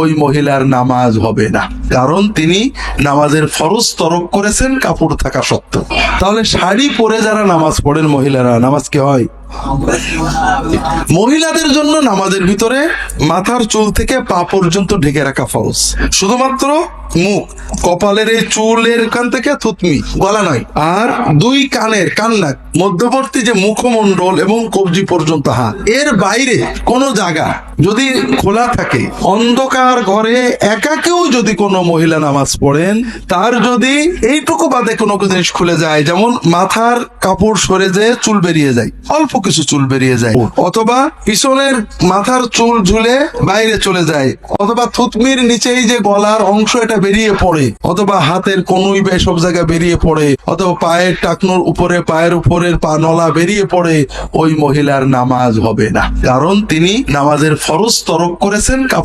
ওই মহিলার নামাজ হবে না, কারণ তিনি নামাজের ফরজ তরক করেছেন কাপড় থাকা সত্ত্বেও। তাহলে শাড়ি পরে যারা নামাজ পড়েন মহিলারা, নামাজ কি হয়? মহিলাদের জন্য নামাজের ভিতরে মাথার চুল থেকে পা পর্যন্ত ঢেকে রাখা ফরজ, শুধুমাত্র মুখ, কপালের এই চুলের কান থেকে থুতনি, গলা নয়। আর দুই কানের কান্নাক মধ্যবর্তী যে মুখমণ্ডল এবং কবজি পর্যন্ত হাত, এর বাইরে কোনো জায়গা যদি খোলা থাকে, অন্ধকার ঘরে একা কেউ যদি কোনো মহিলা নামাজ পড়েন, তার যদি এইটুকু বাদে কোনো জিনিস খুলে যায়, যেমন মাথার কাপড় সরে যেয়ে চুল বেরিয়ে যায়, অল্প কিছু চুল বেরিয়ে যায়, অথবা পিছনের মাথার চুল ঝুলে বাইরে চলে যায়, অথবা থুতমির নিচেই যে গলার অংশ এটা বেরিয়ে পড়ে, অথবা হাতের কনুই বা সব জায়গা বেরিয়ে পড়ে, অথবা পায়ের টাকনোর উপরে, পায়ের উপরের পা নলা বেরিয়ে পড়ে, ওই মহিলার নামাজ হবে না, কারণ তিনি নামাজের ফরজ তরক করেছেন